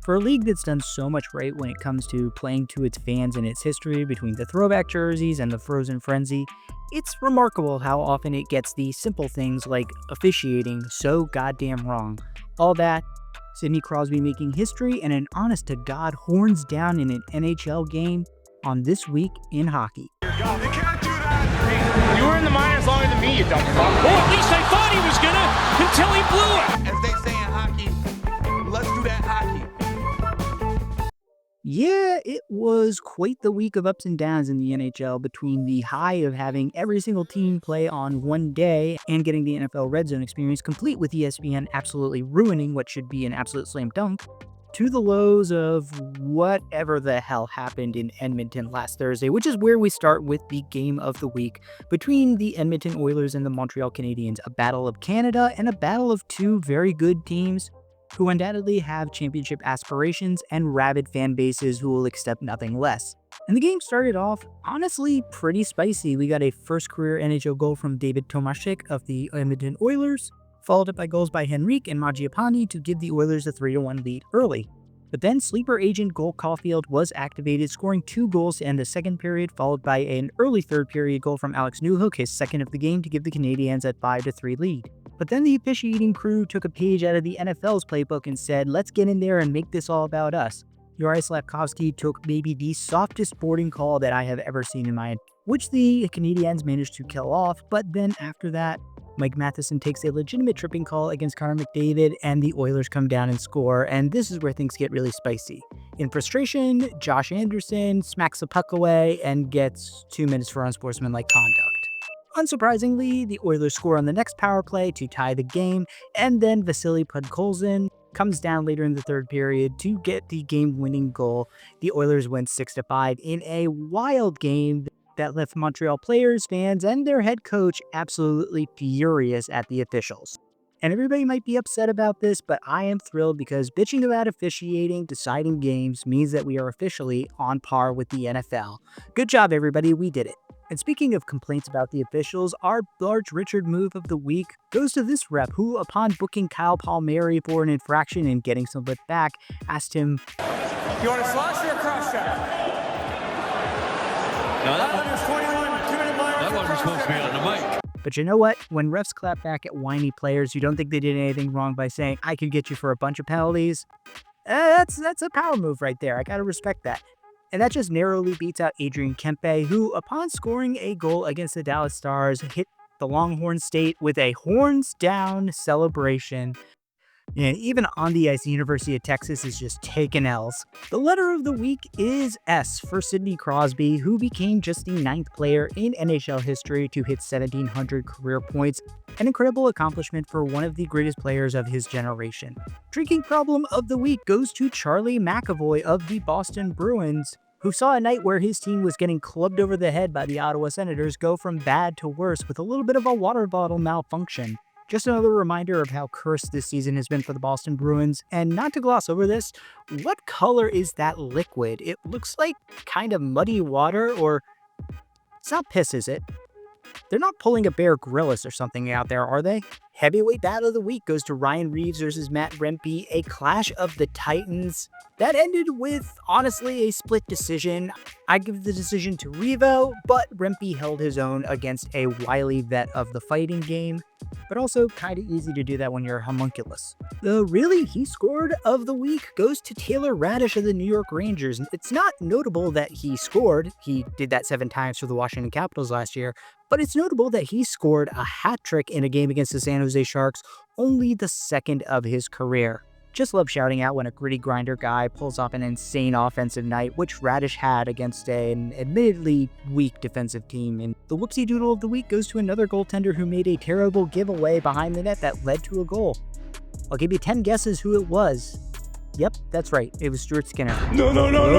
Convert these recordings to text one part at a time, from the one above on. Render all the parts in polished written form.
For a league that's done so much right when it comes to playing to its fans and its history between the throwback jerseys and the frozen frenzy, it's remarkable how often it gets the simple things like officiating so goddamn wrong. All that, Sidney Crosby making history, and an honest-to-God horns down in an NHL game on This Week in Hockey. You can't do that! You were in the minors longer than me, you dumb fuck. Oh, at least I thought he was gonna until he blew it! As they say in hockey, let's do that hockey. Yeah, it was quite the week of ups and downs in the NHL, between the high of having every single team play on one day and getting the NFL Red Zone experience complete with ESPN absolutely ruining what should be an absolute slam dunk, to the lows of whatever the hell happened in Edmonton last Thursday, which is where we start with the game of the week between the Edmonton Oilers and the Montreal Canadiens, a battle of Canada and a battle of two very good teams who undoubtedly have championship aspirations and rabid fan bases who will accept nothing less. And the game started off, honestly, pretty spicy. We got a first career NHL goal from David Tomashik of the Edmonton Oilers, followed up by goals by Henrique and Mangiapane to give the Oilers a 3-1 lead early. But then sleeper agent Cole Caulfield was activated, scoring 2 goals to end the second period, followed by an early third period goal from Alex Newhook, his second of the game, to give the Canadiens a 5-3 lead. But then the officiating crew took a page out of the NFL's playbook and said, let's get in there and make this all about us. Juraj Slafkovsky took maybe the softest boarding call that I have ever seen in my, which the Canadiens managed to kill off. But then after that, Mike Matheson takes a legitimate tripping call against Connor McDavid, and the Oilers come down and score, and this is where things get really spicy. In frustration, Josh Anderson smacks the puck away and gets 2 minutes for unsportsmanlike conduct. Unsurprisingly, the Oilers score on the next power play to tie the game, and then Vasily Podkolzin comes down later in the third period to get the game-winning goal. The Oilers win 6-5 in a wild game that left Montreal players, fans, and their head coach absolutely furious at the officials. And everybody might be upset about this, but I am thrilled because bitching about officiating, deciding games, means that we are officially on par with the NFL. Good job, everybody, we did it. And speaking of complaints about the officials, our Large Richard move of the week goes to this rep who, upon booking Kyle Palmieri for an infraction and getting some of it back, asked him, You want a slash or a cross check? No, That one is 21, 2-minute minor. that one was supposed to be on the mic. But you know what? When refs clap back at whiny players who don't think they did anything wrong by saying, I could get you for a bunch of penalties, that's a power move right there. I gotta respect that. And that just narrowly beats out Adrian Kempe, who, upon scoring a goal against the Dallas Stars, hit the Longhorn State with a horns down celebration. And even on the ice, the University of Texas is just taking L's. The letter of the week is S for Sidney Crosby, who became just the 9th player in NHL history to hit 1,700 career points, an incredible accomplishment for one of the greatest players of his generation. Drinking problem of the week goes to Charlie McAvoy of the Boston Bruins, who saw a night where his team was getting clubbed over the head by the Ottawa Senators go from bad to worse with a little bit of a water bottle malfunction. Just another reminder of how cursed this season has been for the Boston Bruins. And not to gloss over this, what color is that liquid? It looks like kind of muddy water, or it's not piss, is it? They're not pulling a Bear Grylls or something out there, are they? Heavyweight battle of the week goes to Ryan Reeves versus Matt Rempe, a clash of the Titans that ended with, honestly, a split decision. I give the decision to Revo, but Rempe held his own against a wily vet of the fighting game, but also kind of easy to do that when you're a homunculus. The really he scored of the week goes to Taylor Radish of the New York Rangers. It's not notable that he scored. He did that 7 times for the Washington Capitals last year, but it's notable that he scored a hat trick in a game against the San Jose Sharks, only the 2nd of his career. Just love shouting out when a gritty grinder guy pulls off an insane offensive night, which Radish had against an admittedly weak defensive team. And the whoopsie doodle of the week goes to another goaltender who made a terrible giveaway behind the net that led to a goal. I'll give you 10 guesses who it was. Yep, that's right. It was Stuart Skinner. No.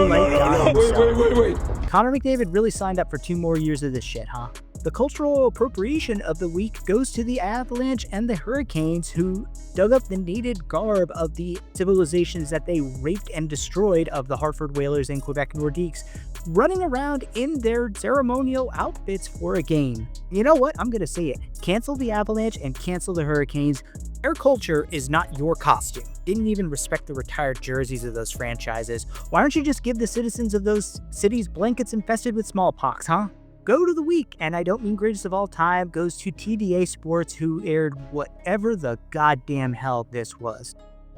Wait. Connor McDavid really signed up for 2 more years of this shit, huh? The cultural appropriation of the week goes to the Avalanche and the Hurricanes, who dug up the native garb of the civilizations that they raped and destroyed of the Hartford Whalers and Quebec Nordiques, running around in their ceremonial outfits for a game. You know what? I'm going to say it. Cancel the Avalanche and cancel the Hurricanes. Their culture is not your costume. Didn't even respect the retired jerseys of those franchises. Why don't you just give the citizens of those cities blankets infested with smallpox, huh? Go to the week, and I don't mean greatest of all time, goes to TDA Sports, who aired whatever the goddamn hell this was.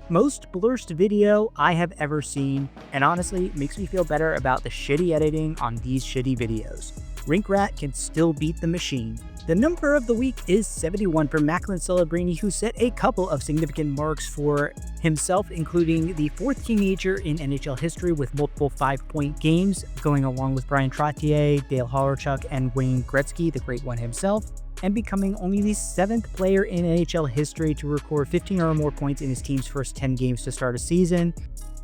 Most blurst video I have ever seen, and honestly, it makes me feel better about the shitty editing on these shitty videos. Rink Rat can still beat the machine. The number of the week is 71 for Macklin Celebrini, who set a couple of significant marks for himself, including the 4th teenager in NHL history with multiple 5-point games, going along with Brian Trottier, Dale Hawerchuk, and Wayne Gretzky, the great one himself, and becoming only the 7th player in NHL history to record 15 or more points in his team's first 10 games to start a season,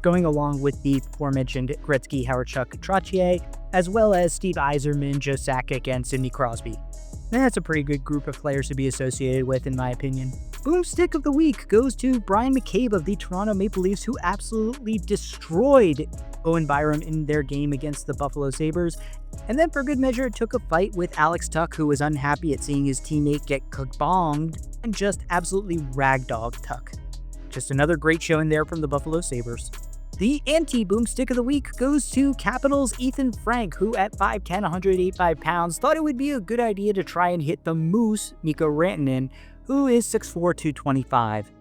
going along with the aforementioned Gretzky, Hawerchuk, Trottier, as well as Steve Yzerman, Joe Sakic, and Sidney Crosby. That's a pretty good group of players to be associated with, in my opinion. Boomstick of the week goes to Brian McCabe of the Toronto Maple Leafs, who absolutely destroyed Owen Byram in their game against the Buffalo Sabres. And then for good measure, took a fight with Alex Tuch, who was unhappy at seeing his teammate get kabonged, and just absolutely ragdogged Tuch. Just another great showing there from the Buffalo Sabres. The anti-boomstick of the week goes to Capitals' Ethan Frank, who at 5'10", 185 pounds, thought it would be a good idea to try and hit the Moose, Mikko Rantanen, who is 6'4", 225.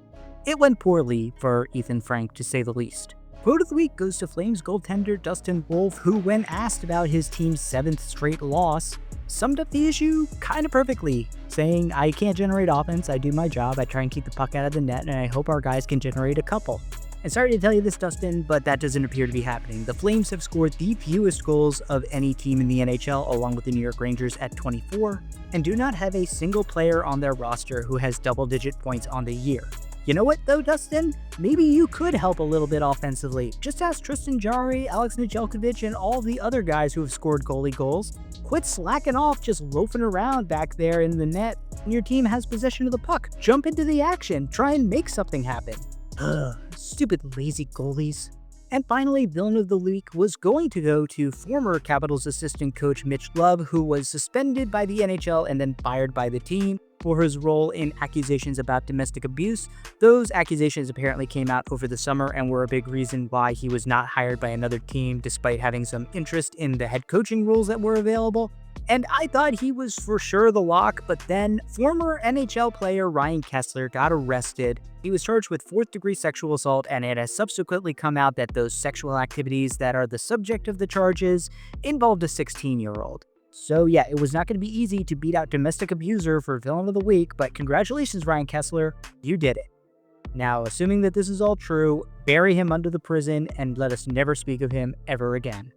It went poorly for Ethan Frank, to say the least. Quote of the week goes to Flames goaltender Dustin Wolf, who, when asked about his team's 7th straight loss, summed up the issue kind of perfectly, saying, "I can't generate offense, I do my job, I try and keep the puck out of the net, and I hope our guys can generate a couple." And sorry to tell you this, Dustin, but that doesn't appear to be happening. The Flames have scored the fewest goals of any team in the NHL, along with the New York Rangers at 24, and do not have a single player on their roster who has double-digit points on the year. You know what, though, Dustin? Maybe you could help a little bit offensively. Just ask Tristan Jarry, Alex Nedeljkovic, and all the other guys who have scored goalie goals. Quit slacking off just loafing around back there in the net when your team has possession of the puck. Jump into the action. Try and make something happen. Ugh, stupid lazy goalies. And finally, villain of the week was going to go to former Capitals assistant coach Mitch Love, who was suspended by the NHL and then fired by the team for his role in accusations about domestic abuse. Those accusations apparently came out over the summer and were a big reason why he was not hired by another team, despite having some interest in the head coaching roles that were available. And I thought he was for sure the lock, but then former NHL player Ryan Kesler got arrested. He was charged with 4th-degree sexual assault, and it has subsequently come out that those sexual activities that are the subject of the charges involved a 16-year-old. So yeah, it was not going to be easy to beat out domestic abuser for villain of the week, but congratulations, Ryan Kesler, you did it. Now, assuming that this is all true, bury him under the prison and let us never speak of him ever again.